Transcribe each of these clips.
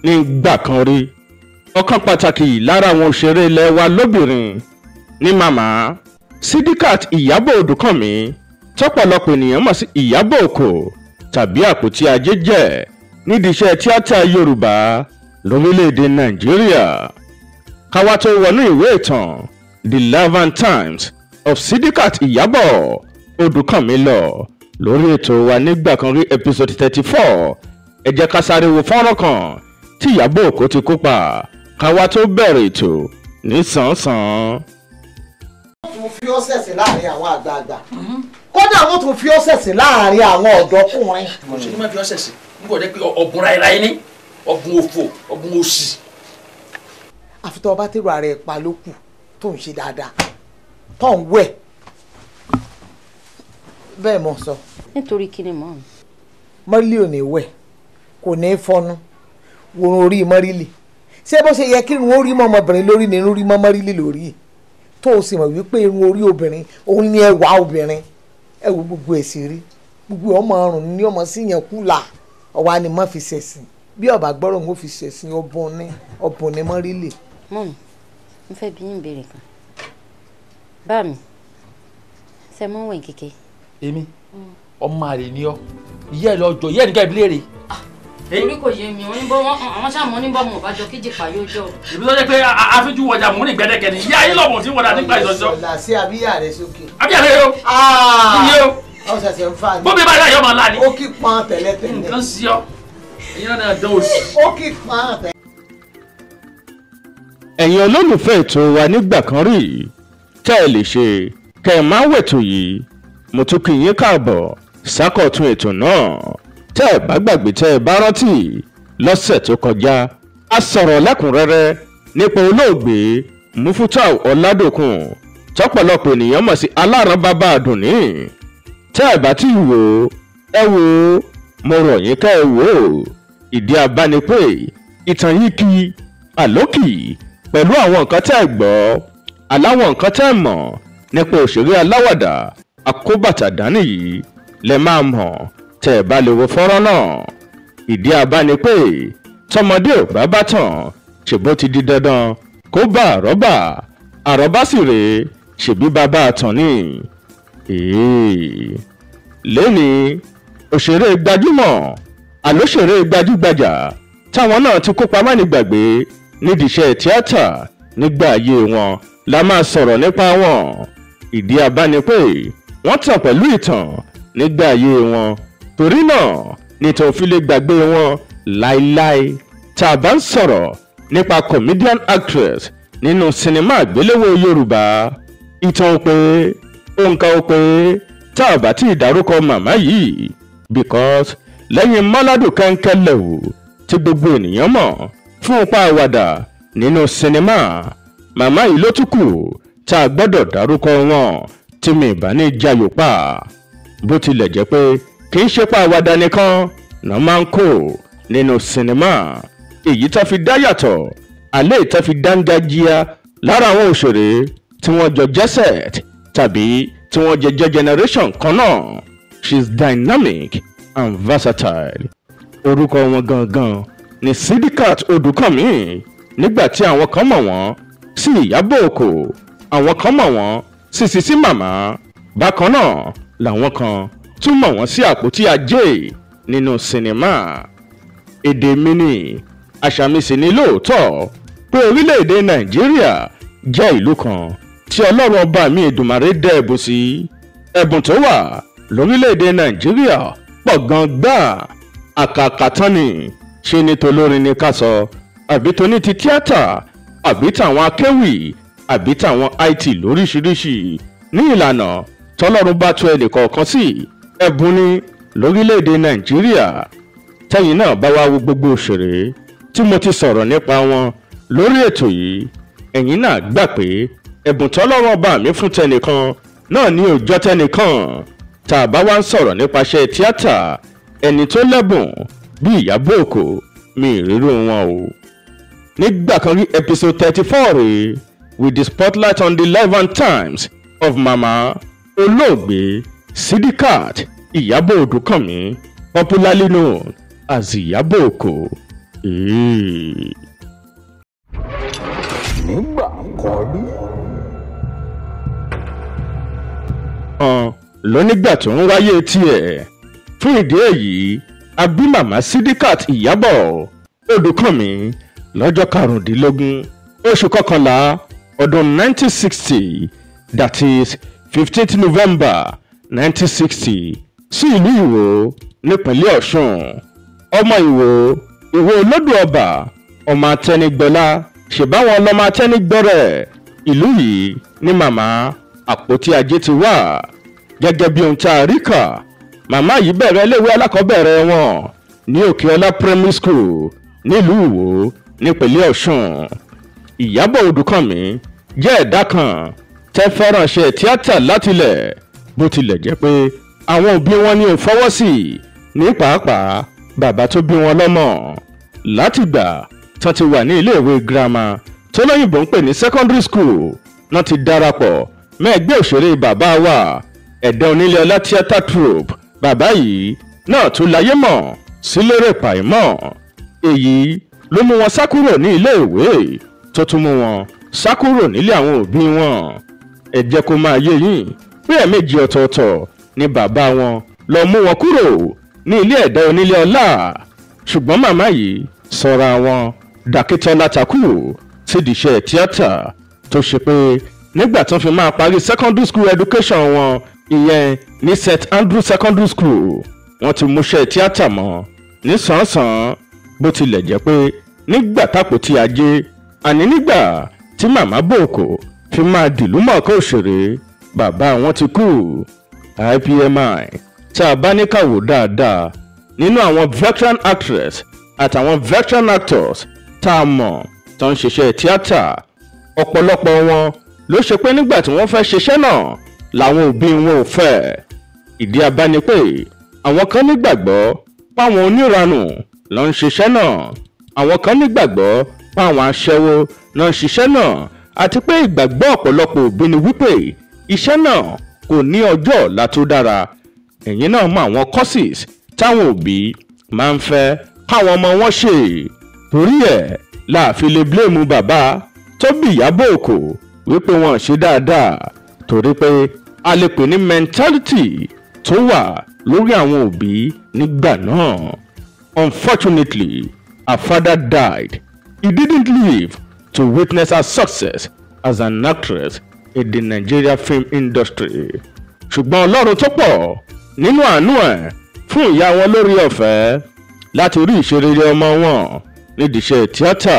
nígbà kan rí ọ̀kan pàtàkì lára àwọn òṣèré ilẹ̀ wa lóbìnrin ní màmá Sidikat Ìyábọ̀ Odùkànmí tọ́pọ̀lọpọ̀ ènìyàn mọ̀ sí Ìyábọ̀ Òkò tàbí àpótí ajé jẹ́ nídìí iṣẹ́ tíátà Yorùbá lórílẹ̀‐èdè Nàìjíríà. Káwá tó wọnú ìwé ìtàn The Life and Times of Sidikat Ìyábọ̀ Odùkànmí lọ lórí ètò wa nígbà kan rí episode 34 ẹ jẹ́ ká sáré wo fọ́nrán kan tí Ìyábọ̀ Òkò ti kópa káwá tó bẹ̀rẹ̀ ètò nísànsán. wọ́n tún fi ọ́ ṣẹ̀sìn láàrin àwọn àgbààgbà kódà wọ́n tún fi ọ́ ṣẹ̀sìn láàrin àwọn ọ̀dọ́kùnrin. mo ṣe ní máa fi ọ́ ṣẹ̀sìn nígbà jẹ́ pé ọ̀bùn ráíráí ní ọ̀bùn òfò ọ̀bùn òṣì. àfitọ́ ọba tèrò ààrẹ pa ló kù tó ń ṣe dáadáa tó ń wẹ̀ bẹ́ẹ̀ mọ̀ sọ. nítorí kí ni mọ́ ọ́n. mọ́rílì ò ní wẹ̀ kò ní í fọnú wòrán orí mọ́rílì ṣé bó ṣe yẹ kí irun orí mọ́ ọmọbìnrin lórí ni irun orí mọ́ mọ́rílì lórí tó o sì mọ̀ wípé irun orí obìnrin òun ní ẹwà obìnrin ẹ wo gbogbo èsì rí gbogbo ọmọ ọrùn ní ọmọ sí yẹn kú là ọwọ́ ni mọ́ fi ṣẹ̀sìn bí ọba gbọ́rọ̀ ń fi ṣẹ̀sìn ọbùn ní mọ́rílì. mọ́mí mo fẹ́ bí yín béèrè kan bá mi ṣe mọ́ wẹ̀ kéke. èmi ọmọ àrè ni ọ ìyá ẹ lọ́jọ́ ìyá ẹ nìkan ìbílẹ̀ rè. orí kò yé mi wọn ní bọ́ àwọn sàmọ́ ní bọ́ọ̀mù ọ̀bájọ kéjì pààyò jọ. ìbí tó jẹ́ pé àfijù wọjà mú ní gbẹ́dẹ́kẹ́ ni ìyá yín lọ́mọ tí wọ́n dá nípa ìsọ̀sọ́. ọ̀là sí abíyá rẹ̀ sókè. abíyá rẹ̀ yó. iye o. ọ̀ ṣẹ̀ṣẹ̀ ń fa ni. bóbi bá yà yọ̀ máa lá ni. ó kí pọ́n tẹ́lẹ̀tẹ́lẹ̀. nǹkan sí ọ ẹ̀yin náà dán òsì. ó kí pọ́n tẹ́lẹ̀. ẹ̀yin olólùfẹ́ ètò wa nígbà kan rí tẹ́ ẹ lè ṣe kẹ́ ẹ máa wètò yìí mo tún kí yín káàbọ̀ sákọ̀tún ètò náà tẹ́ ẹ bá gbàgbé tẹ́ ẹ bá rántí lọ́sẹ̀ tó kọjá a sọ̀rọ̀ lẹ́kùnrẹ́rẹ́ nípa olóògbé Mufutau Ọládòkun tọ́pọ̀lọpọ̀ ènìyàn mọ̀ sí Aláran Bàbá Àdùnní tẹ́ ẹ bá tí wò ẹ wò mo rọ̀ yín kẹ́ ẹ wò ìdí abá ni pé ìtàn yìí kí àlókì pẹ̀lú àwọn nǹkan tẹ́ ẹ gbọ́ aláwọn nǹkan tẹ́ ẹ mọ̀ nípa òṣèré aláwàdà akóbàtà dání yìí lẹ máa mọ̀ tẹ́ ẹ bá lè wo fọ́nrán náà ìdí abá ni pé tọmọdé ò bá bá tàn ṣèbó ti di dandan kó bá àrọ́bá sì rèé ṣèbí bàbá àtàn ni. lẹ́ni òṣèré gbajúmọ̀ àlóṣèré gbajúgbajà táwọn náà ti kópa mánigbàgbé nídìí iṣẹ́ tíátà nígbà ayé wọn la máa sọ̀rọ̀ nípa wọn ìdí abá ni pé wọ́n tàn pẹ̀lú ìtàn nígbà ayé wọn torí náà nítorí fi lè gbàgbé wọn láéláé tá a bá ń sọ̀rọ̀ nípa comedian actress nínú sinimá àgbéléwò Yorùbá ìtàn ò pé òǹkà ò pé tá a bá tí ì dárúkọ màmá yìí because lẹ́yìn Mọ́ládùn Kẹ́ńkẹ́lẹ́wù tí gbogbo ènìyàn mọ̀ fún ipa àwàdà nínú sinimá màmá yìí ló tún kù tá a gbọ́dọ̀ dárúkọ wọn tí mi ìbá ní jayò pa bó tilẹ̀ jẹ́ pé kì í ṣe pa àwàdà nìkan náà máa ń kó nínú sinimá èyí tó fi dá yàtọ̀ alẹ́ ìtọ́ fi dángájíá lára àwọn òṣèré tí wọ́n jọ jẹ́ set tàbí tí wọ́n jẹ́ generation kan náà she's dynamic and versatile orúkọ wọn gangan ni Sidikat Odùkànmí nígbà tí àwọn kan mọ̀ wọ́n sí Ìyábọ̀ Òkò àwọn kan mọ̀ wọ́n sí Sisi Màmá bákan náà làwọn kan tún mọ̀ wọ́n sí àpótí ajé nínú sinimá èdè mi ni àṣà mi sì ní lóòótọ́ pé orílẹ̀-èdè Nàìjíríà jẹ́ ìlú kan tí Ọlọ́run ọba mi Èdùmàrè dá ẹ̀bùn sí ẹ̀bùn tó wà lórílẹ̀-èdè Nàìjíríà pọ̀ gan gbà àkàkà tán ni ṣe ni tolórin ni ká sọ àbí tóní ti tíátà àbí tàwọn akéwì àbí tàwọn IT lóríṣiríṣi ní ìlànà tọ́lọ́run bá tó ẹnì kọ̀ọ̀kan sí ẹ̀bùn ní lórílẹ̀‐èdè Nàìjíríà tẹ́yìn náà bá wá wo gbogbo òṣèré tí mo ti sọ̀rọ̀ nípa wọn lórí ètò yìí ẹ̀yin náà gbà pé ẹ̀bùn tọ́lọ́run bá mi fún tẹnìkan náà ní òòjọ́ tẹnìkan tá a bá wá ń sọ̀rọ̀ nípaṣẹ́ tíátà ẹni tó lẹ́bùn bí Ìyábọ̀ Òkò mi ìrírò wọn o. nígbà kan rí episode 34 rèé with the spotlight on the life and times of mama olóògbé Sidikat Ìyábọ̀ Odùkànmí popularly known as Ìyábọ̀ Òkò. nígbà kan rí. lónígbà tó ń wáyé tiẹ̀ fún ìdí èyí a bí màmá Sidikat Ìyábọ̀ Odùkànmí lọ́jọ́ 15 oṣù kọkànlá ọdún 1960 that is 15th November 1960 sí ìlú Ìwó nípínlẹ̀ Ọ̀ṣun. ọmọ Ìwó olódò ọba ọmọ Atẹnigbọlá ṣèbáwọn ọlọmọ Atẹnigbọrẹ ìlú yìí ní màmá Àpótí Ajé ti wá. gẹ́gẹ́ bí ohun tá a rí kà màmá yìí bẹ̀rẹ̀ iléèwé alákọ̀ọ́bẹ̀rẹ̀ wọn ní Òkèọlá Primary School nílùú Ìwó nípínlẹ̀ Ọ̀ṣun. Ìyábọ̀ Odùkànmí jẹ́ ẹ̀dá kan tẹ́ fẹ́ràn ṣe tíátà látilẹ̀ bó tilẹ̀ jẹ́ pé àwọn òbí wọn ní ò fọwọ́ sí ní pàápàá bàbá tó bí wọn lọ́mọ. látìgbà tán ti wà ní iléèwé girama tó lóyìnbó ń pè ní secondary school náà ti darapọ̀ mọ́ ẹgbẹ́ òṣèré bàbá wa ẹ̀dá onílé ọlá theatre troupe. bàbá yìí náà tún láyé mọ̀ sí Lérè Pàímọ́. èyí ló mú wọn sá kúrò ní iléèwé tó tún mú wọn sá kúrò nílé àwọn òbí wọn. ẹ jẹ́ kó máa yé yín pé ẹ̀ẹ̀mejì ọ̀tọ̀ọ̀tọ̀ ni bàbá wọn lọ mú wọn kúrò ní ilé ẹ̀dá onílé ọlá. ṣùgbọ́n màmá yìí sọra wọn Dàkítọ́lá takú sídìí iṣẹ́ tíátà tó ṣe pé nígbà tán fi máa parí secondary school education wọn ìyẹn ní St Andrew Secondary School wọ́n ti múṣẹ́ tíátà mọ́ nísànsán bó tilẹ̀ jẹ́ pé nígbà t'Àpótí Ajé àní nígbà tí màmá Bòkò fi máa dìlúmọ̀ọ́ká òṣèré bàbá wọn ti kú. IPMI tá a bá ní ká wò dáadáa nínú àwọn veteran actress àtàwọn veteran actors tá a mọ̀ tó ń ṣiṣẹ́ tíátà ọ̀pọ̀lọpọ̀ wọn ló ṣe pé nígbà tí wọ́n fẹ́ ṣiṣẹ́ náà làwọn òbí wọn ò fẹ́. ìdí abá ni pé àwọn kan nígbàgbọ́ páwọn oníranù ló ń ṣiṣẹ́ náà àwọn kan nígbàgbọ́ páwọn aṣẹ́wó ló ń ṣiṣẹ́ náà àti pé ìgbàgbọ́ ọ̀pọ̀lọpọ̀ òbí ni wípé iṣẹ́ náà kò ní ọjọ́ ọ̀la tó dára. ẹ̀yin náà mọ àwọn courses táwọn òbí máa ń fẹ́ káwọn ọmọ wọn ṣe. torí ẹ̀ láàfin lè blame bàbá tó bí Ìyábọ̀ Òkò wípé wọn ṣe dáadáa torí pé a lè pè ní mentality tó wà lórí àwọn òbí nígbà náà. Unfortunately, her father died. He didn't live to witness her success as an actress in the Nigeria film industry. ṣùgbọ́n Ọlọ́run tó pọ̀ nínú àánú ẹ̀ fún ìyá wọn lórí ọ̀fẹ́ láti rí ìṣerere ọmọ wọn nídìí iṣẹ́ tíátà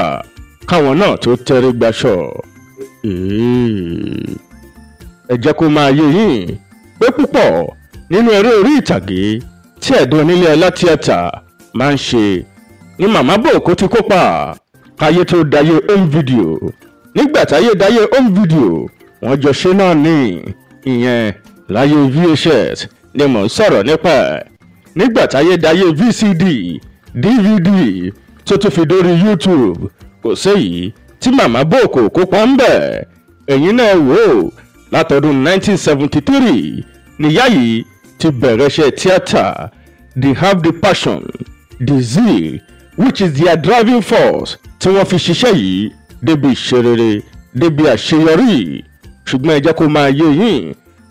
káwọn náà tó tẹrí gbaṣọ. ẹ jẹ́ kó máa yé yín pé púpọ̀ nínú eré orí ìtàgé tí ẹ̀dá onílé ọlá tíátà máa ń ṣe ni màmá Bòkò ti kópa káyé tó dayé home video. nígbà táyé dayé home video wọ́n jọ ṣe náà ní ìyẹn láyé VHS ni mò ń sọ̀rọ̀ nípa ẹ̀. nígbà táyé dayé VCD DVD tó tún fi dórí YouTube kò séyìí tí màmá Bòkò kópa ń bẹ̀. ẹ̀yin náà wò ó látọdún 1973 níyà yìí ti bẹ̀rẹ̀ iṣẹ́ tíátà. They have the passion, the zeal, which is their driving force tí wọ́n fi ṣiṣẹ́ yìí débi ìṣerere débi àṣeyọrí. ṣùgbọ́n ẹ jẹ́ kó máa yé yín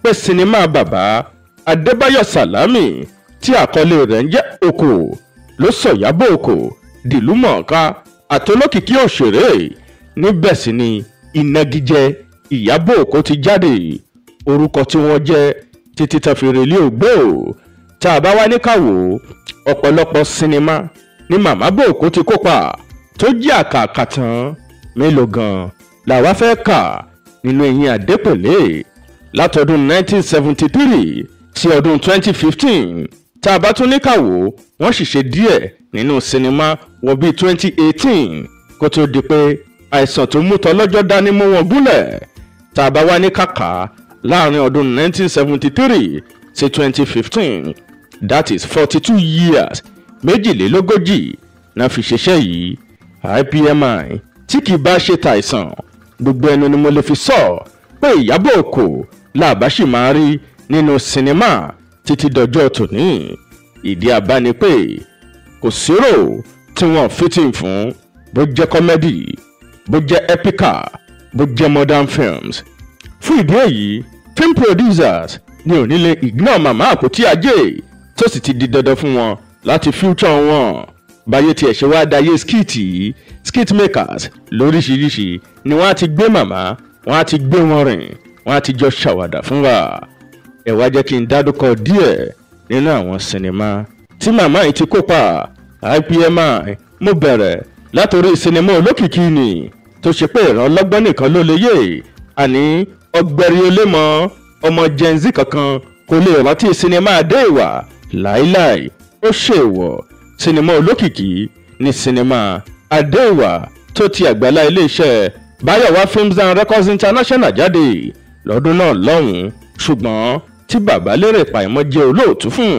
pé sinimá bàbá Adébáyọ̀ Sàlámì tí àkọlé rẹ̀ ń jẹ́ Òkò ló sọ Ìyábọ̀ Òkò dìlúmọ̀ọ́ká àtolókìkí òṣèré. níbẹ̀ sì ni ìnagijẹ Ìyábọ̀ Òkò ti jáde orúkọ tí wọ́n jẹ́ títí tá fi relé ògbó. tá a bá wá ní ká wò ọ̀pọ̀lọpọ̀ sinimá ní màmá Bòkò ti kópa tó jẹ́ àkàkàtàn mélòó gan làwa fẹ́ kà nínú Ẹ̀yìn Adépèlé látọdún 1973 sí ọdún 2015. tá a bá tún ní ká wò wọ́n sì ṣe díẹ̀ nínú sinimá wọ bíi 2018 kó tó di pé àìsàn tó mú tọlọ́jọ́ dání mú wọn gúnlẹ̀. tá a bá wá ní kàkà láàrin ọdún 1973 sí 2015 that is 42 years méjìlélógójì náà fi ṣiṣẹ́ yìí. IPMI tí kì í bá ṣe tàìsàn gbogbo ẹnu ni mo lè fi sọ pé Ìyábọ̀ Òkò làbá sì máa rí nínú sinimá títí dọjọ́ tòní. ìdí abá ni pé kò sírò tí wọ́n fitting fún bó jẹ́ comedy bó jẹ́ epica bó jẹ́ modern films. Fún ìdí èyí film producers ní ò ní lè ignore màmá àpótí ajé tó sì ti di dandan fún wọn láti future wọn. Báyé tiẹ̀ ṣe wá dayé skit makers lóríṣiríṣi ni wọ́n á ti gbé màmá wọ́n á ti gbé wọn rìn wọ́n á ti jọ ṣàwàdà fún wa. Ẹ wá jẹ́ kí n dárúkọ díẹ̀ nínú àwọn sinimá tí màmá yìí ti kópa. IPMI mo bẹ̀rẹ̀ látòrí sinimá olókìkí ni tó ṣe pé ìrànlọ́gbọ́n nìkan ló lè yé, àní ọgbẹ̀rì olémọ ọmọ Gen Z kankan kò lè rántí sinimá Adéìwà láíláí. Ó ṣèwọ̀ sinimá olókìkí ní sinimá Adéìwà tó ti àgbàlá iléeṣẹ́ Báyọ̀wá Films and Records International jáde lọ́dún náà lọ́hùn-ún, ṣùgbọ́n tí bàbá Lérè Pàímọ́ jẹ́ olóòtú fún.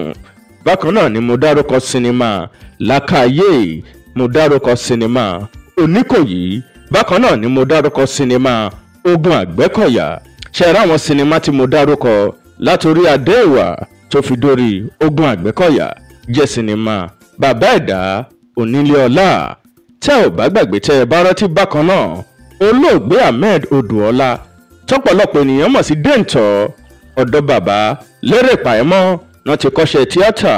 Bákan náà ni mo dárúkọ sinimá Lákàyè, mo dárúkọ sinimá Oníkòyí, bákan náà ni mo dárúkọ sinimá Ogun Àgbẹ́kọ̀yà. Ṣe ra àwọn sinimá tí mo dárúkọ látòrí Adéìwà tó fi dórí Ogun Àgbẹ́kọ̀yà jẹ́ sinimá Bàbá Ẹ̀dá Onílé Ọlá. Tẹ́ ò bá gbàgbé tẹ́ ẹ bá rántí bákan náà olóògbé Ahmed Odùọlá tọ́pọ̀lọpọ̀ ènìyàn mọ̀ sí Dẹ́ǹtọ́, ọ̀dọ̀ bàbá Lérè Pàímọ́ náà ti kọ́ṣẹ́ tíátà.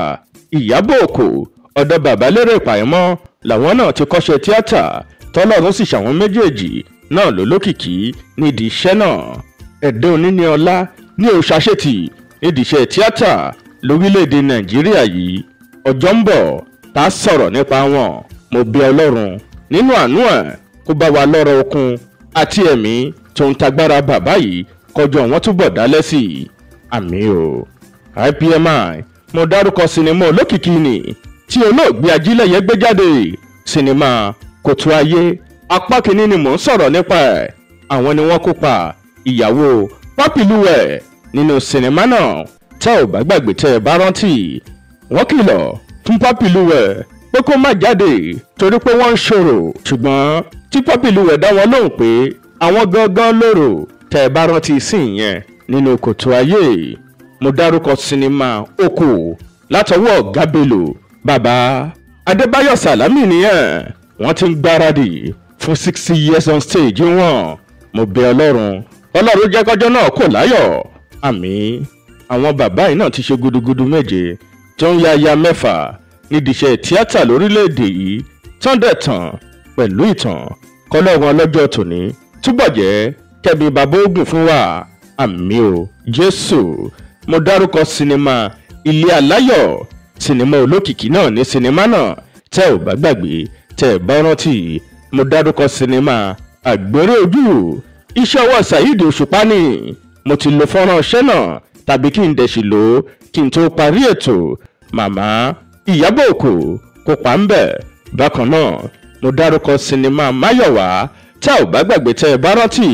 Ìyábọ̀ Òkò ọ̀dọ̀ bàbá Lérè Pàímọ́ làwọn náà ti kọ́ṣẹ́ tíátà, tọ́lọ́run sì ṣàwọn méjèèjì náà lólókìkí nídìí iṣẹ́ náà. Ẹ̀dá Onílé Ọlá ní òṣàṣetì nídìí iṣẹ́ tíátà lórílẹ̀‐èdè Nàìjíríà yìí. Ọjọ́ ń bọ̀ tá a sọ̀rọ̀ nípa wọn. Mo bẹ̀ Ọlọ́run nínú àánú ẹ̀ kó bá wa lọ́rọ̀ okun àti ẹ̀mí tó ń tagbára bàbá yìí kọjọ wọn túbọ̀ dálẹ́ sí i. Àmín o. IPMI mo dárúkọ sinimá olókìkí ni tí olóògbé Ajílẹ̀yẹ gbé jáde. Sinimá Kòtò Ayé apá kìíní ni mò ń sọ̀rọ̀ nípa ẹ̀. Àwọn ni wọ́n kópa ìyàwó Pápílúwẹ̀ nínú sinimá náà. Tẹ́ ò bá gbàgbé tẹ́ ẹ bá rántí wọ́n kìlọ̀ fún Pápílúwẹ̀ pé kó má jáde torí pé wọ́n ń ṣòro, ṣùgbọ́n tí Pápílúwẹ̀ dá wọn lóhùn pé àwọn gangan lóró. Tẹ́ ẹ bá rántí sí ìyẹn nínú Kòtò Ayé. Mo dárúkọ sinimá Oko látọwọ́ Ọ̀gá Bello. Bàbá Adébáyọ̀ Sàlámì nìyẹn, wọ́n ti ń gbáradì fún 60 years on stage wọn. Mo bẹ̀ Ọlọ́run jẹ́ kọjọ́ náà kò láyọ̀. Àmín. Àwọn bàbá yìí náà ti ṣe gudugudu méje tó ń ya mẹ́fà nídìí iṣẹ́ tíátà lórílẹ̀‐èdè yìí tán dẹ̀ tàn pẹ̀lú ìtàn. Kọ́lọ́run ọlọ́jọ́ tòní túbọ̀ jẹ́ kẹ́mi bàbá ogun fún wa. Àmín o Jésù. Mo dárúkọ sinimá Ilé Aláyọ̀. Sinimá olókìkí náà ní sinimá náà. Tẹ́ ò bá gbàgbé tẹ́ ẹ bá rántí mo dárúkọ sinimá Àgbèrè Ojú. Iṣẹ́ ọwọ́ Saheed Òṣùpá ni. Mo ti lo fọ́nrán iṣẹ́ náà tàbí kí n dẹ̀sì lò ó kí n tó parí ètò. Màmá Ìyábọ̀ Òkò kópa ń bẹ̀. Bákan náà mo dárúkọ sinimá Máyọ̀wá. Tẹ́ ò bá gbàgbé tẹ́ ẹ bá rántí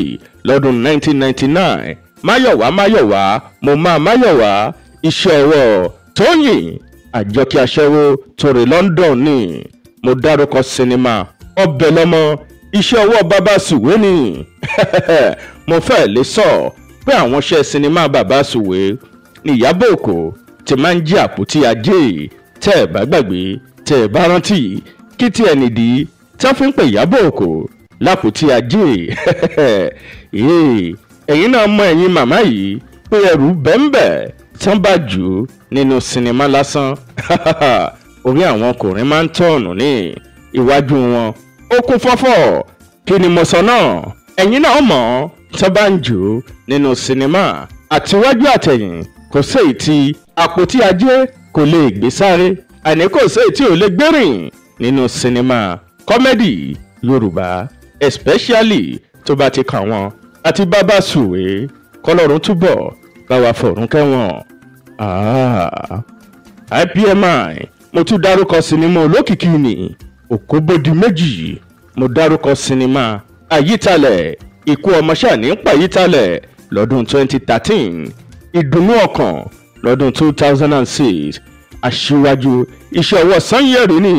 lọ́dún 1999 Máyọ̀wá mo máa Máyọ̀wá. Iṣẹ́ ọwọ́ Tóyìn Àjọkẹ́ Aṣẹ́wó torí London ni. Mo dárúkọ sinimá Ọbẹ̀ lọ́mọ. Iṣẹ́ ọwọ́ Bàbá Sùwé ni. Mo fẹ́ lè sọ pé àwọn iṣẹ́ sinimá Bàbá Sùwé ní Ìyábọ̀ Òkò ti máa ń jí àpótí ajé. Tẹ́ ẹ bá gbàgbé tẹ́ ẹ bá rántí kí tí ẹnì dí tí wọ́n fi ń pè Ìyábọ̀ Òkò lápótí ajé. Ẹ̀yin náà mọ ẹ̀yin màmá yìí pé ẹrù bẹ́ńbẹ́ tí wọ́n bá jù ú nínú sinimá lásán. Orí àwọn ọkùnrin máa ń tọ̀nù ní iwájú wọn ó kún fọ́fọ́. Kí ni mo sọ náà? Ẹ̀yin náà mọ̀ tí wọ́n bá ń jù ú nínú sinimá àtiwájú àtẹ̀yìn kò séyìí tí àpótí ajé kò lè gbé sáré, àní kò séyìí tí ò lè gbérìn nínú sinimá kọ́mẹ́dì Yorùbá, especially tó bá ti kàn wọ́n àti Bàbá Sùwé. Kọ́lọ́run túbọ̀ bá wa fọ̀run kẹ́wọ̀n. IPMI mo tún dárúkọ sinimá olókìkí ni Òkóbódì méjì. Mo dárúkọ sinimá Àyítalẹ̀. Ikú ọmọṣà ní pàyítalẹ̀ lọ́dún 2013. Ìdùnnú ọkàn lọ́dún 2006. Aṣíwájú iṣẹ́ ọwọ́ Sanyẹ̀rì ni.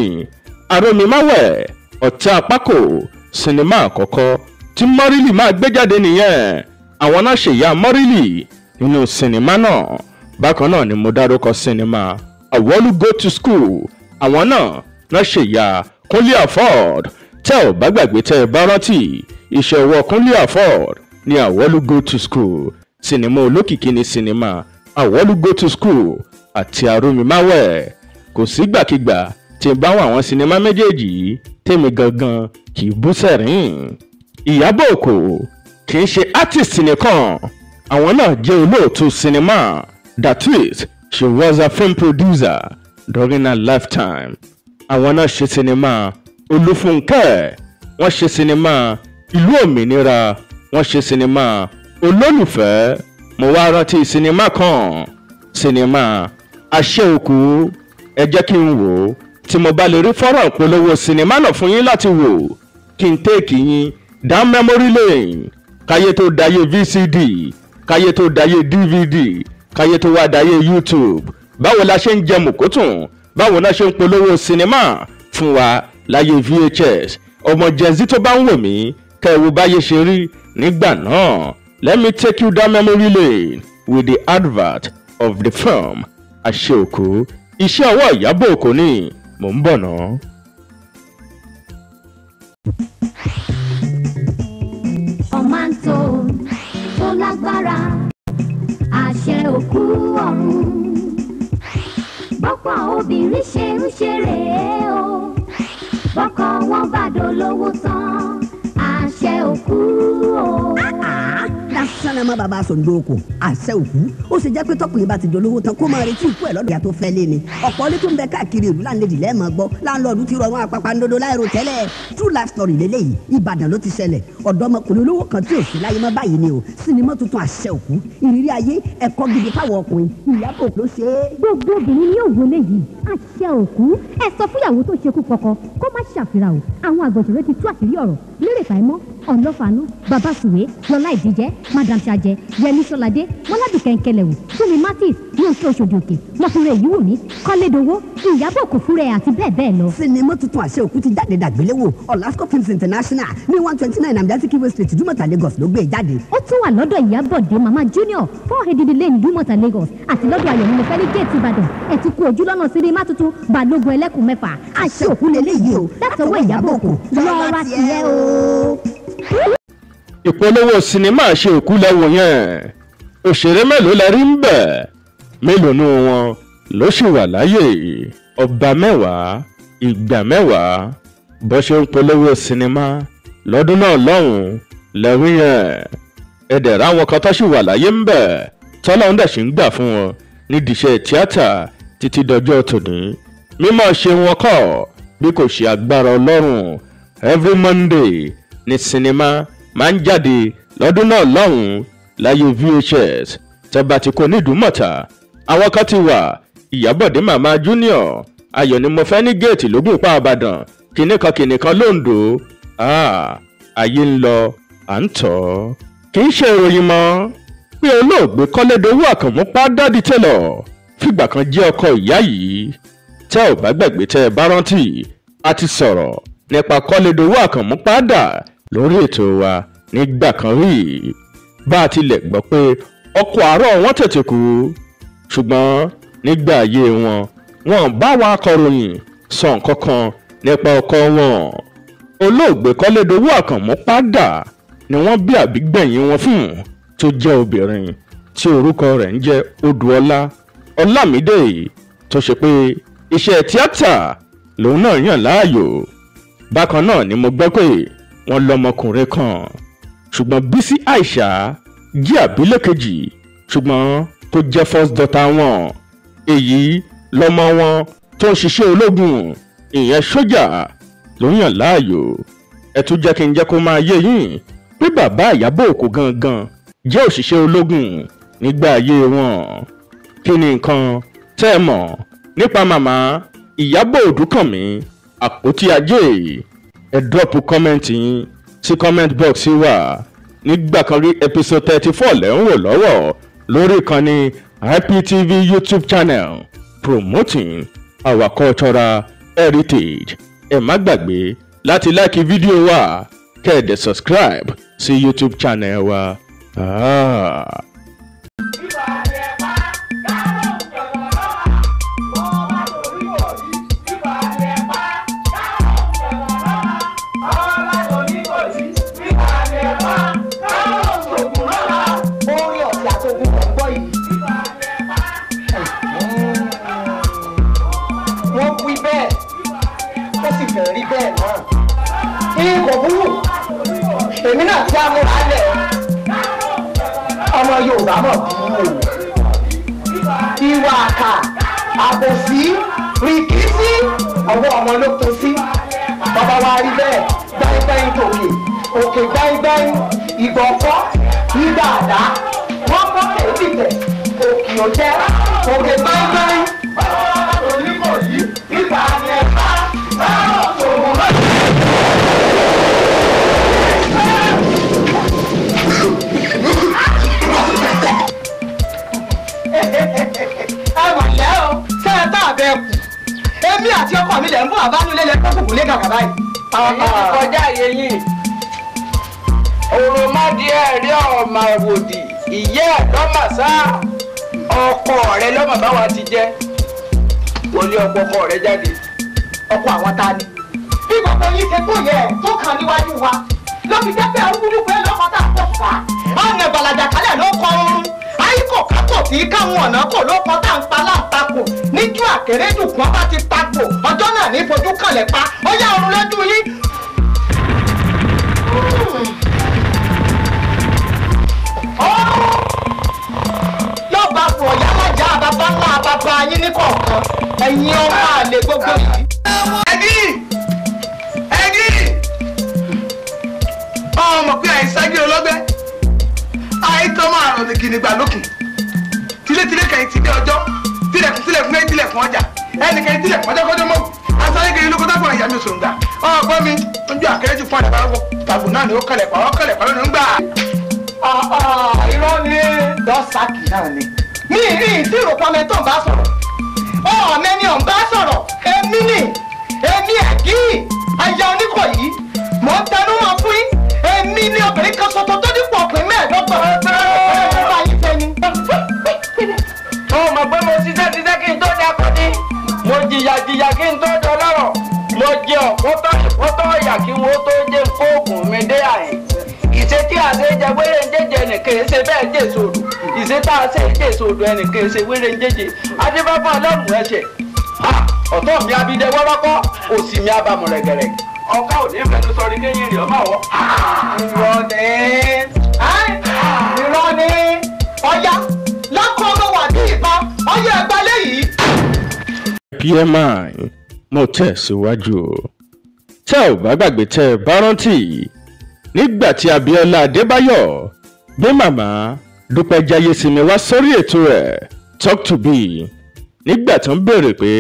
Arómimáwẹ̀ Ọ̀tá Àpákò sinimá àkọ́kọ́ tí Mọ́rílì máa gbé jáde nìyẹn. Àwọn náà ṣèyá Mọ́rílì nínú sinimá náà. Bákan náà ni mo dárúkọ sinimá Àwọ́lú Go to School. Àwọn náà ṣèyá Kúnlé Afọ́d tẹ́ ò bá gbàgbé tẹ́ ẹ bá rántí iṣẹ́ ọwọ́ Kúnlé Afọ́d ní Àwọ́lú Go to School sinimá olókìkí ní sinimá Àwọ́lú Go to School àti Arómimáwẹ̀. Kò sígbàkigbà tí bá wọn àwọn sinimá méjèèjì tèmi gangan kì í bú sẹ́rìn. Ìyábọ̀ Òkò kì í ṣe artist nìkan, àwọn náà jẹ́ olóòtú sinimá. That is, she was a film producer during her lifetime. Àwọn náà ṣe sinimá Olúfúnkẹ́, wọ́n ṣe sinimá Ìlú Òmìnira, wọ́n ṣe sinimá Olólùfẹ́. Mo wá rántí sinimá kan, sinimá Aṣẹ́òkú. Ẹ jẹ́ kí n wò ó tí mo bá lè rí fọ́nrán ìpolówó sinimá náà fún yín láti wò kí n téèkì yín down memory lane. Káyé tó dayé VCD, káyé tó dayé DVD, káyé tó wá dayé YouTube. Báwo la ṣe ń jẹ mùkútùn, báwo la ṣe ń polówó sinimá fún wa láyé VHS. Ọmọ Gen Z tó bá ń wò mí kẹwò báyé ṣe rí nígbà náà. Let me take you down memory lane with the advert of the film Aṣẹ́òkú. Iṣẹ́ ọwọ́ Ìyábọ̀ Òkò ni mò ń bọ̀ náà. Ọ̀mántó tó lágbára Aṣẹ́òkú ọ̀run. Bọ́pọ̀ obìnrin ṣe ń ṣeré o, bọ́kọ wọn bá dolówó tán Aṣẹ́òkú o. Lásán má bàbá Sòǹdókò Aṣẹ́òkú. Ó ṣe jẹ́ pé tọkùnrin bá ti dolówó tán kó máa retí ikú ẹ̀ lọ́dọ̀ ìyá tó fẹ́ lé ni. Ọ̀pọ̀ ilé tó ń bẹ káàkiri ìlú láńlẹ́dì lẹ́ẹ̀mọ́ gbọ́. Láńlọ́ọ̀dù ti rọrùn àpapàǹdodo láìrò tẹ́lẹ̀. True life story lélẹ́yìí. Ìbàdàn ló ti ṣẹlẹ̀. Ọ̀dọ́mọkùnrin olówó kan tí ò sí láyé mọ́ báyìí ni o. Sinimá tuntun Aṣẹ́òkú. Ìrírí ayé ẹ̀kọ́ gidi fáwọn ọkùnrin. Ìyábọ̀ Òkò ló ṣe é. Gbogbo obìnrin ni òwò léyìí Aṣẹ́òkú. Ẹ sọ fúnyàwó tó ṣekú kọkọ kó má ṣàfihàn o. Àwọn àgbọ̀jọ̀rẹ́ ti tú àṣírí ọ̀rọ̀ lérè fàímọ́ Ọlọ́fàánú, Bàbá Sùwé, Lọlá Ìdíjẹ́, Madam Ṣàjẹ́, Yẹmí Ṣọládé, Mọ́ládùkẹ́ Nkẹlẹ̀wò, Fúnmi Martins, Yóòkè Òṣòdì Òkè, Mọ́kúnrẹ́ Èyíwùmí, Kọ́lédowó, Ìyábọ̀ Òkò fúnrẹ́ àti bẹ́ẹ̀ bẹ́ẹ̀ lọ. Sinimá tuntun Aṣẹ́òkú ti jáde dàgbéléwò Olasco Films International ní 129 Amjad Kiwe Street Dúmọ̀tà Lagos ló gbé jáde. Ó tún wà lọ́dọ̀ Ìyábọ̀dé Mama Junior 4 Lane Dúmọ̀tà Lagos àti lọ́dọ̀ Ayọ̀mílẹ̀ ní Gate Ìbàdàn. Ẹ ti kú ojú lọ́nà sinimá tuntun Balógun Ẹlẹ́kùn Mẹ́fà. Aṣẹ́òkú lélẹ́yìí o látọwọ́ Ìyábọ̀ Òkò lọ́ra tiẹ̀ o. Ìpolówó sinimá Aṣẹ́òkú lẹ́wọ̀ yẹn. Òṣèré mélòó lẹ rí ń bẹ̀? Mélòó nù wọn ló sì wà láyé? Ọba mẹ́wàá, ìgbà mẹ́wàá. Bó ṣe ń polówó sinimá lọ́dún náà lọ́hùn lẹ́rí yẹn. Ẹ̀dẹ̀ ráwọn kan tó sì wà láyé ń bẹ̀. Tọ́lọ́hún dẹ̀ sì ń gbà fún wọn nídìí iṣẹ́ tíátà títí dọjọ́ tòní. Mímọ̀ ṣe wọn kọ́ bí kò ṣe agbára Ọlọ́run. Every Monday ní sinimá máa ń jáde lọ́dún náà lọ́hùn láyé VHS. Tẹ́bà tí kò ní Ìdúmọ̀tà àwọn kan ti wà. Ìyábọ̀dé Mama Junior, Ayọ̀ ni mo fẹ́ ní géètì lógún pa Ìbàdàn, kìnìkan lóńdó. Ayé ń lọ à ń tọ́. Kì í ṣe ìròyìn mọ́ pé olóògbé Kọ́lédowó Àkànmú pa Daddy Taylor fìgbà kan jẹ́ ọkọ ìyá yìí. Tẹ́ ò bá gbàgbé tẹ́ ẹ bá rántí a ti sọ̀rọ̀ nípa Kọ́lédowó Àkànmú padà lórí ètò wa nígbà kan rí. Bá a tilẹ̀ gbọ́ pé ọkọ àárọ̀ wọn tètè kú, ṣùgbọ́n nígbà ayé wọn bá wa akọ̀ròyìn sọ nǹkan kan nípa ọkọ wọn. Olóògbé Kọ́lédowó Àkànmú padà ni wọ́n bí àbígbẹ̀yìn wọn fún tó jẹ́ obìnrin tí orúkọ rẹ̀ ń jẹ́ Odùọlá Ọlámídé, tó ṣe pé iṣẹ́ tíátà lòun náà yàn láàyò. Bákan náà ni mo gbọ́ pé wọ́n lọ́mọkùnrin kan, ṣùgbọ́n Bísí Àìṣà jẹ́ àbílẹ̀ kejì ṣùgbọ́n tó jẹ́ first daughter wọn. Èyí lọ́mọ wọn tó ń ṣiṣẹ́ ológun, ìyẹn sójà ló yàn láàyò. Ẹ tún jẹ́ kí n jẹ́ kó máa yé yín pé bàbá Ìyábọ̀ Òkò gangan jẹ́ òṣìṣẹ́ ológun nígbà ayé wọn. Kí ni nǹkan tẹ́ ẹ mọ̀ nípa màmá Ìyábọ̀ Òdúkànmí Àpótí Ajé? Ẹ drop comment yín sí comment box wa. Nígbà kan rí episode 34 lẹ́ ń wò lọ́wọ́ lórí ìkànnì IPTV YouTube channel promoting our cultural heritage. Ẹ má gbàgbé láti like fídíò wa kẹ́ ẹ dẹ̀ subscribe sí YouTube channel wa. tí a múra lẹ̀ ọmọ Yorùbá mọ̀ bí ìwà àkà àbòsí rìkísí ọwọ́ ọmọ ló kún sí bàbá wa rí bẹ́ẹ̀ gbáyìngbáyìn tòkè òkè gbáyìngbáyìn ìgbọ̀nfọ́ nígbà àdá wọ́n mọ́ èdè tẹ̀ òkè òjẹ́ òkè gbáyìngbáyìn onímọ̀ yìí nígbà ni ẹ̀ bá sọ̀rọ̀ lọ́yìn. ẹ wà lẹ́ o ṣé ẹ tá àbẹ̀ kù èmi àti ọkọ mi lẹ̀ ń bọ̀ àbánulẹ̀ lẹ̀ kókò lé gàgà báyìí. kọjá yẹyìn òròmọdìẹ rí ọmọ àwòdì ìyá ẹ lọ́mọ sá ọkọ rẹ lọ́mọ báwa ti jẹ́ wọlé ọkọ rẹ jáde. ọkọ àwọn ta ni bí gbogbo yín ṣe tó yẹ tó kàn níwájú wa ló fi jẹ́ pé arúgbó pé lọ́kọ̀ tá a pọ̀ fà á ọ̀nà ìbàlàjà kálẹ̀ ló kọ oorun àyíkò kákò tí káwọn ọ̀nà kò ló kọ tá à ń pa láǹtakò níjú àkérédùn kan bá ti takò ọjọ́ náà ní fojú kànlẹ̀ pa ó yá ọrùn lójú yín. yóò bá fún ọ̀yá alájà bàbá ńlá bàbá yín ní kọ̀ọ̀kan ẹ̀yin ọmọ àlè gbogbo yìí. ẹgí ọmọ pé àìsájú ọlọ́gbẹ́ àìtọ́ máa rọ̀ nìgìnìgbà lókun tilétilé kẹ́yìn ti dé ọjọ́ tilẹ̀kùn kẹ́yìn tilẹ̀kùn ọjà ẹnìkẹ́yìn tilẹ̀kùn ọjà kọjọ́ mọ́ asáré kiri lóko tábọ̀ ìyá mi sòǹgà ọgbọ́n mi ojú àkẹ́rẹ́jù fún àdàbà lọ́wọ́ tàbù náà ni ó kẹlẹ̀ pa lónìí ń gbà. irọ́ ni dọ́sàkì náà ni mi rí ìdírò pọ́nmẹ́tò bá sọ̀rọ̀ ọ̀ọ́mẹ́ni ọ̀ bá sọ̀rọ̀ èmi ẹ̀gí aya Oníkòyí mò ń tẹnu mọ́ fún yín èmi ni obìnrin kan ṣoṣo tó dípò ọkùnrin mẹ́ẹ̀ẹ́dọ́gbọ̀n ọ̀rọ̀ ayé fẹ́ni. ó mọ̀ pé mo ṣiṣẹ́ kí n tó dákọ̀ ní mo jìyà kí n tó dọlọ́rọ̀ mo jẹ ọ̀pọ̀tọ̀ ìyà kí wọ́n tó jẹ́ kóògùn mi dé àyè ìṣe tí a ṣe jẹ wéré ń jẹjẹ nìkan ṣe bẹ́ẹ̀ jẹ́ sòdù ìṣe tá a ṣe jẹ́ sòdù ẹnìkan ṣe wéré ń jẹjẹ adébáfọ́ ọlọ́run ẹ̀ṣẹ̀ ọ̀tọ̀ mi abidẹ wọ́rọ́kọ́ òsì mi abamọ̀ rẹ̀gẹ̀rẹ̀ ọ̀ká ò ní fẹ́ẹ́ sọrí kéyìn rẹ̀ ọmọ àwọ̀. irọ́ ni ọ̀yá lákọ̀ ọmọ wà ní ìbọn ọyọ ẹgbẹ́ lẹ́yìn. PMI mo tẹ̀síwájú tẹ́ ò bá gbàgbé tẹ́ ẹ bá rántí nígbà tí Abíọ́lá Adébáyọ̀ gbé màmá Dúpẹ́ Jayésinmi wá sórí ètò rẹ̀ Talk to Be nígbà tó ń béèrè pé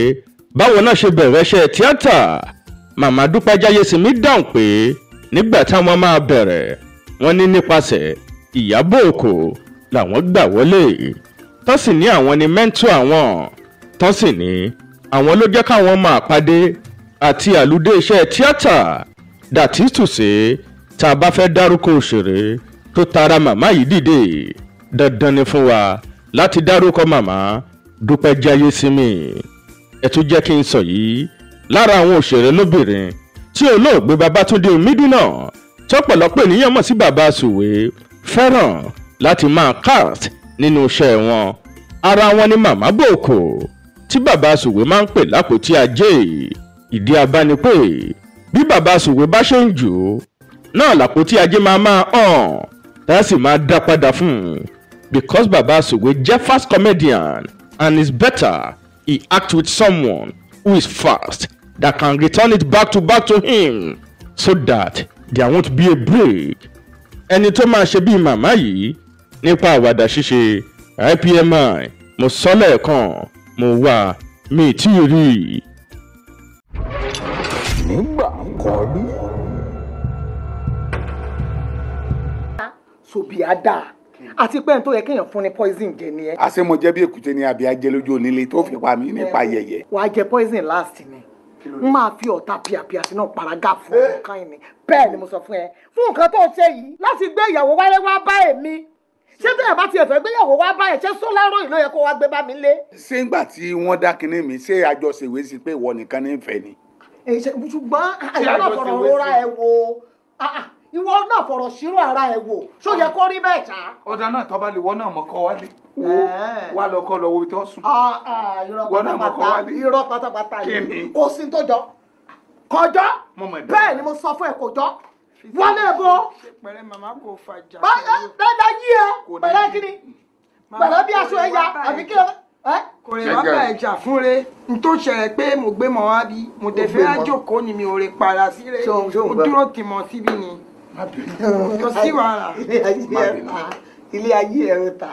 báwo náà ṣe bẹ̀rẹ̀ iṣẹ́ tíátà màmá Dúpẹ́ Jayésinmi dáhùn pé nígbà táwọn máa bẹ̀rẹ̀ wọ́n ní nípasẹ̀ Ìyábọ̀ Òkò làwọn gbà wọlé tó sì ní àwọn ni mẹ́ńtọ́ àwọn tó sì ní àwọn ló jẹ́ káwọn máa pàdé àti àlùdé iṣẹ́ tíátà that is to say tá a bá fẹ́ dárúkọ òṣèré tó tara màmá yìí dìde dandan ni fún wa láti dárúkọ màmá Dúpẹ́ Jayésinmi ẹ tún jẹ́ kí n sọ yìí lára àwọn òṣèré lóbìnrin tí olóògbé Babátúndé Omídínà tọ́pọ̀lọpọ̀ ènìyàn mọ̀ sí Bàbá Sùwé fẹ́ràn láti máa cast nínú iṣẹ́ wọn ara wọn ni Màmá Bòkò tí Bàbá Sùwé máa ń pè lápótí ajé ìdí abá ni pé bí Bàbá Sùwé bá ṣe ń jù ú náà lápótí ajé máa hàn tá a sì máa dá padà fún un because Bàbá Sùwé jẹ́ fast comedian and it's better he act with someone who is fast that can return it back to him so that there won't be a break. ẹni tó máa ṣe bíi màmá yìí nípa àwàdà ṣíṣe IPMI mo sọ lẹ́ẹ̀kan mo wà mí tí ì rí i. nígbà kan rí. sobi ada àti pé n tó yẹ kéèyàn fún ni poison jẹ ni ẹ. àṣé mo jẹ́ bí èkúté ní àbí ajẹ́ lójú onílé tó fi pa mí nípa yẹ̀yẹ́. wàá jẹ poison last ni n máa fi ọ̀tá pìàpìà sínú paraga fún ọkàn yìí ni bẹ́ẹ̀ ni mo sọ fún ẹ fún nǹkan tó ṣe yìí láti gbé ìyàwó wálé wá bá èmi ṣé tó yẹ bá tiẹ̀ fẹ́ gbé ìyàwó wá bá ẹ̀ ṣé sólárò yìí ló yẹ kó wá gbé bá mi lé. ṣé ńgbà tí wọ́n dá kinní mi ṣé àjọṣèwé sí pé ìwọ nìkan ní ìfẹ́ ni. ṣùgbọ́n ìwọ náà fọ̀rọ̀ rora ẹ̀ wò ìwọ náà fọ̀rọ̀ ṣírò ara ẹ̀ wò ṣó yẹ kó rí bẹ́ẹ̀ ṣá. ọ̀dà náà tọ́ba lè wọ́n náà mọ̀ kọ́ wálé wá lọ kọ́ lọ wo tó sùn. irọ́ pátápátá yìí kò sí tó jọ kọjọ́ bẹ́ẹ̀ ni mo sọ fún ẹ kò jọ wọlé bọ́. pẹ̀lẹ́ màmá kò fàjà. dáadáa yí ẹ pẹ̀lẹ́ kí ni pẹ̀lẹ́ bí aṣọ ẹ̀yà àbí kí ló kò lè má bá ẹja fún re n tó ṣẹlẹ̀ pé mo gbé mọ́ wá bí mo dẹ̀ fẹ́ àjòkó ni mi ò lè para sí rẹ̀ mo dúró tì mọ́ síbí ni kò sí wàhálà. ilé ayé ẹ ta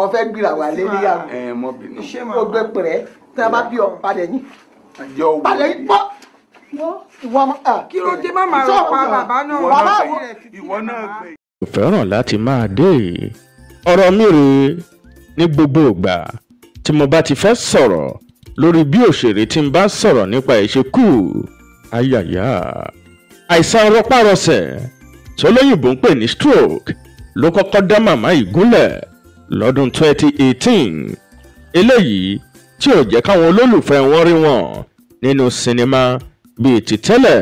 ọfẹ gbìrà wà lé níyàwó ó gbé pẹrẹ tí a bá bí ọ padà yín padà yín pọ ìwọ ọmọ kí ló dé má máa rọ pa bàbá náà ìwọ náà gbé. kò fẹ́ràn láti máa dé ọ̀rọ̀ mi rèé ní gbogbo ìgbà tí mo bá ti fẹ́ sọ̀rọ̀ lórí bí òṣèré tí ń bá sọ̀rọ̀ nípa ìṣekú ayàyà àìsàn rọpárọsẹ̀ tí olóyìnbó ń pè ní stroke ló kọ́kọ́ dá màmá yìí gúnlẹ̀ lọ́dún 2018 eléyìí tí ò jẹ́ káwọn olólùfẹ́ wọn rí wọn nínú sinimá bíi ti tẹ́lẹ̀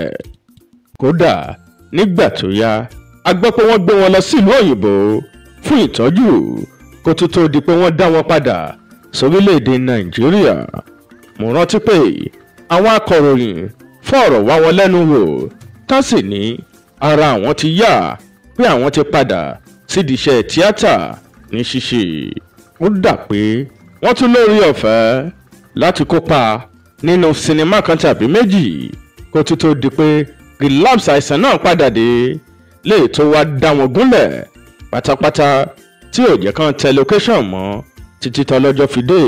kódà nígbà tó yá a gbọ́ pé wọ́n gbé wọn lọ sílùú òyìnbó fún ìtọ́jú kó tó tó di pé wọ́n dá wọn padà sórílẹ̀-èdè nàìjíríà mo rántí pé àwọn akọ̀ròyìn fọ̀rọ̀ wá wọn lẹ́nu wò tán sì ní ara àwọn ti yá pé àwọn ti padà sídìí iṣẹ́ tíátà ní ṣíṣe ó dà pé wọ́n tún lórí ọ̀fẹ́ láti kópa nínú sinimá kan tàbí méjì kó tó tó di pé relapse àìsàn náà padà dé lè tó wá dá wọn gúnlẹ̀ pátápátá tí ò jẹ́ kán tẹ location mọ́ títí tọ́lọ́jọ́ fi dé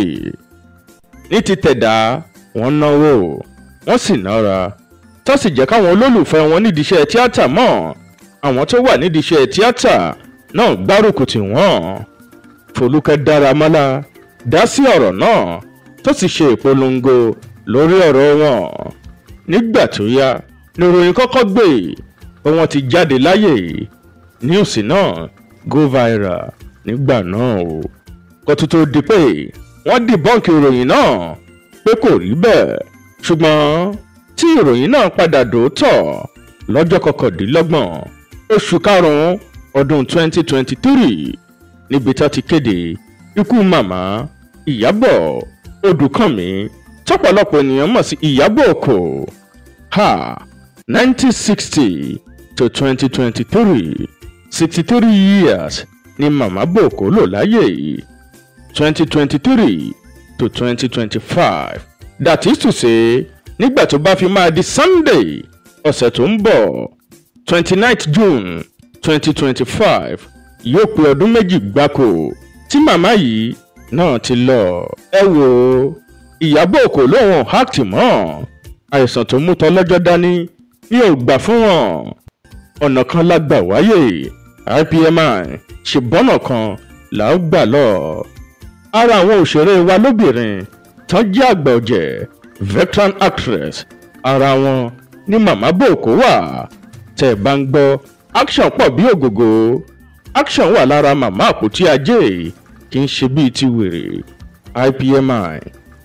ní ti tẹ̀dá wọ́n náwó wọ́n sì nára tó sì jẹ́ káwọn olólùfẹ́ wọn nídìí iṣẹ́ tíátà mọ́ àwọn tó wà nídìí iṣẹ́ tíátà náà gbárùkù tì wọ́n Fọlúkẹ́ Dáramọ́lá dá sí ọ̀rọ̀ náà tó sì ṣe ìpolongo lórí ọ̀rọ̀ wọn nígbà tó yá ní ìròyìn kọ́kọ́ gbé pé wọ́n ti jáde láyè níùsì náà go viral nígbà náà o kó tó tó di pé wọ́n dìbọ́ǹkì ìròyìn náà pé kò rí bẹ́ẹ̀ ṣùgbọ́n tí ìròyìn náà padà dòótọ́ lọ́jọ́ kọkàndínlọ́gbọ̀n oṣù karùn-ún ọdún 2023 níbi tá ti kéde ikú màmá Ìyábọ̀ Odùkànmí tọ́pọ̀lọpọ̀ ènìyàn mọ̀ sí Ìyábọ̀ Òkò 1960 to 2023 63 years ni màmá Bòkó lò láyé 2023 to 2025 that is to say nígbà tó bá fi máa di Sunday ọ̀sẹ̀ tó ń bọ̀ 29th June 2025 yóò pé ọdún méjì gbáko tí màmá yìí náà ti lọ. ẹ wò Ìyábọ̀ Òkò lóhùn act mọ́ àìsàn tó mú tọlọ́jọ́ dání yóò gbà fún wọn ọ̀nà kan lágbà wáyé IPMI ṣèbọ́nà kan là ó gbà lọ. ara àwọn òṣèré wa lóbìnrin tán jẹ́ àgbà ọ̀jẹ̀ veteran actress ara wọn ní màmá Bòkó wà tẹ́ ẹ bá ń gbọ́ action pọ̀ bí ògògó action wà lára màmá Àpótí Ajé kì í ṣe bíi ti wèrè. IPMI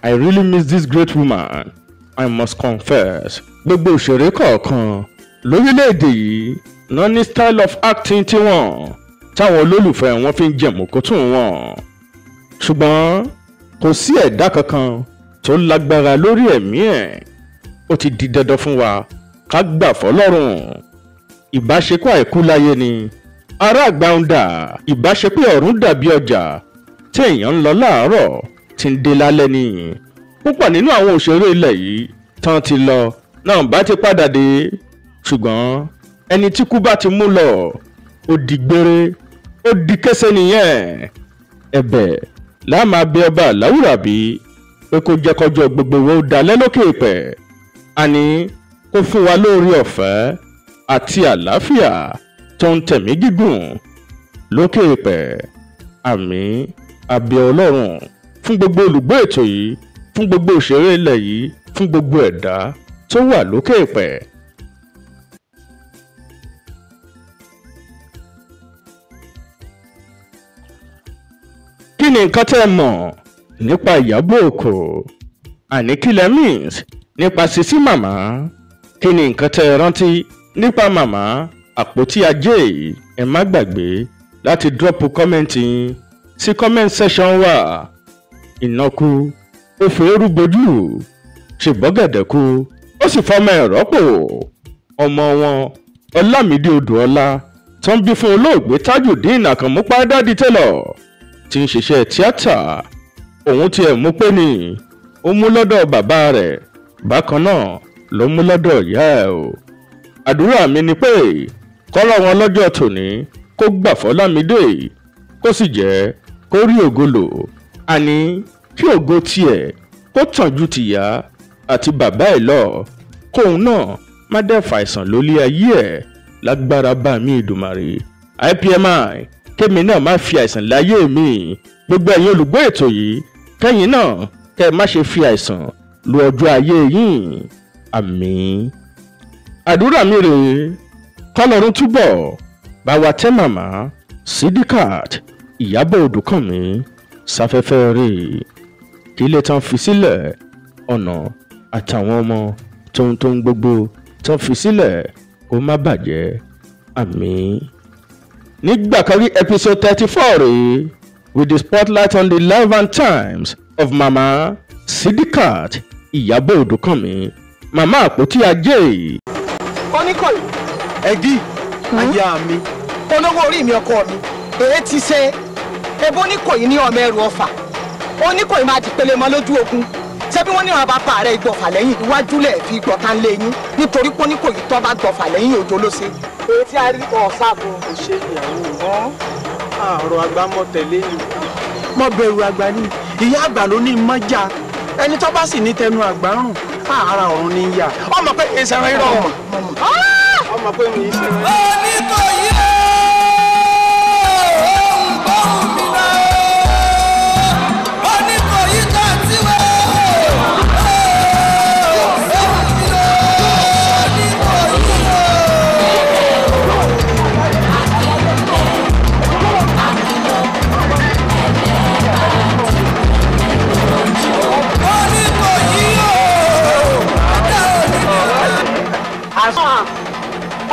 I really miss this great woman I must confess. gbogbo òṣèré kọ̀ọ̀kan lórílẹ̀‐èdè yìí náà ní style of acting tiwọn táwọn olólùfẹ́ wọn fi ń jẹ̀mọ̀kótún wọn ṣùgbọ́n kò sí ẹ̀dá kankan tó lágbára lórí ẹ̀mí ẹ̀ ó ti di dandan fún wa ká gbà fọlọ́run ìbáṣepọ̀ àìkú láyé ni ará àgbáńdà ìbáṣepọ̀ ọ̀run dàbí ọjà tí èèyàn ń lọ láàárọ̀ tí ń dé lálẹ́ ni púpọ̀ nínú àwọn òṣèré ilẹ̀ yìí tán ti lọ náà bá ti padà dé ṣùgbọ́n ẹni tí kú bá ti mú lọ ó di gbére ó di kése nìyẹn ẹ̀bẹ̀ láà máa bẹ ọba Láwùrábí pé kó jẹ́ kọjọ́ gbogbo wo dalẹ́ lókè pẹ̀ àní kó fún wa lórí ọ̀fẹ́ àti àlàáfíà tó ń tẹ̀mí gígùn lókè pẹ̀ àmín àbẹ̀ Ọlọ́run fún gbogbo olùgbé ètò yìí fún gbogbo òṣèré ilẹ̀ yìí fún gbogbo ẹ̀dá tó wà lókè pẹ̀. kí ni nǹkan tẹ́ ẹ mọ̀ nípa Ìyábọ̀ Òkò àní kí lẹ means nípa Sisi màmá kí ni nǹkan tẹ́ ẹ rántí nípa màmá Àpótí Ajé ẹ má gbàgbé láti drop kọ́mẹ́ǹtì sí comment section wa ìnáku ó fi eérú bojú ṣèbọ́gẹ̀dẹ̀ kú ó sì fọmọ ẹ̀ rọ́pò ọmọ wọn Ọlámídé Odùọlá tó ń bí fún olóògbé Tajudeen Àkànmú Pàdádì Taylor tí ń ṣiṣẹ́ tíátà. Òun tiẹ̀ mú pé ní ó mú lọ́dọ̀ bàbá rẹ̀ bákan náà ló mú lọ́dọ̀ ìyá ẹ̀ o. Àdúrà mi ni pé kọ́lọ́run lọ́jọ́ tòní kó gbà fọ́lámídé kó sì jẹ́ kó rí ògo lò, àní kí ògo tiẹ̀ kó tàn ju tìyá àti bàbá ẹ̀ lọ, kóun náà má dẹ̀ fàìsàn lólé ayé ẹ̀ lágbára bá mi Èdùmàrè. IPMI kémi náà má fi àìsàn láyé mi. Gbogbo ẹ̀yin olùgbọ́ ètò yìí kẹ́yìn náà kẹ́ ẹ má ṣe fi àìsàn lu ọjọ́ ayé yín. Àmín. Àdúrà mi rèé kọ́lọ́run túbọ̀ bá wa tẹ́ màmá Sidikat Ìyábọ̀ Odùkànmí sáfẹ́fẹ́ rè kí ilé tán fi sílẹ̀ ọ̀nà àtàwọn ọmọ tóun gbogbo tán fi sílẹ̀ kó má bàjẹ́. Àmín. Nígbà kan rí episode 34 rèé with the spotlight on the life and times of Mama Sidikat Ìyábọ̀ Odùkànmí, màmá àpótí ajé. Oníkòyí ẹgí aya mi. olówó orí mi ọkọ mi èyí ti ṣe ebo Oníkòyí ní ọmọ ẹrù ọfà. Oníkòyí máa di pele mọ lójú ogun ṣé bí wọ́n ní àwọn bàbá rẹ̀ gbọ̀fà lẹ́yìn iwájú lẹ̀ fi gbọ̀tà ń lé yín nítorí pé Oníkòyí tó bá gbọ̀fà lẹ́yìn òjò ló ṣe. èyí tí a rí ọ̀ṣàgùn kò ṣe ìyàwó wọn àárọ̀ àgbà mọ́ tẹ̀lé yìí mọ́ bẹ̀rù àgbà ní ìyá àgbà ló ní mọ́jà ẹni tó bá sì ní tẹnu àgbà rùn ara ọ̀run ní yà ọmọ pé ìṣẹ̀rẹ̀ irọ́ ọmọ pé mi ìṣẹ̀rẹ̀. Oníkòyí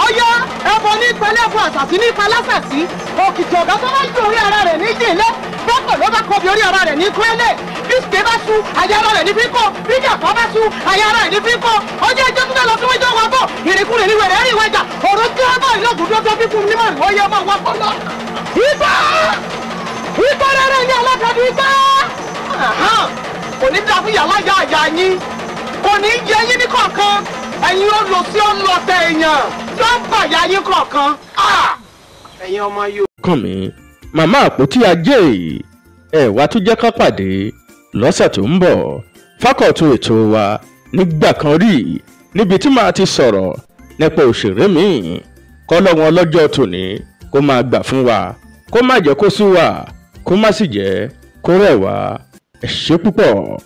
ọyá ẹbọ ní ìpẹlẹ fún àṣàṣì ní ìpalásàṣì òkìtì ọgá tó bá ju orí ara rẹ̀ ní jìnlẹ bọ́pọ̀ ló bá kọ bí orí ara rẹ̀ ní kúrẹ́lẹ̀ bí ṣe bá sú àyà ara rẹ̀ ní fíkọ́ bí jàpá bá sú àyà ara rẹ̀ ní fíkọ́ ọjọ́ ẹjọ́ tó bá lọ sí wíjọ́ wa bọ̀ ìrìnkúrè ní wẹ̀rẹ̀ ẹ̀rìn wájà ọ̀rọ̀ tí wọ́n bá ìlọ́gùn tó bí fún nímọ̀ ìwọ́ yẹ máa wá pọ́nlọ́. Ibà rẹ̀ ní alákàdé ibà kò ní dá fún yàrá yá àyà yín kò ní yẹ yín ní kọ̀ọ̀kan ẹ̀yin ó lọ sí ọlọ́tẹ̀ èèyàn tó ń bàyà yín kọ̀ọ̀kan. ẹ̀yin ọmọ yóò. Kàn mí màmá àpótí ajé ẹ̀ wá tún jẹ́ ká pàdé lọ́sẹ̀ tó ń bọ̀ fákọ̀tún ètò wa nígbà kan rí níbi tí màá ti sọ̀rọ̀ nípa òṣèré míì kọ́lọ́wọ́n ọlọ́jọ́ tòní kó máa gbà fún wa kó má jẹ́ kó sú wa kó má sì jẹ́ kó rẹ̀ wá. Ẹ ṣé púpọ̀.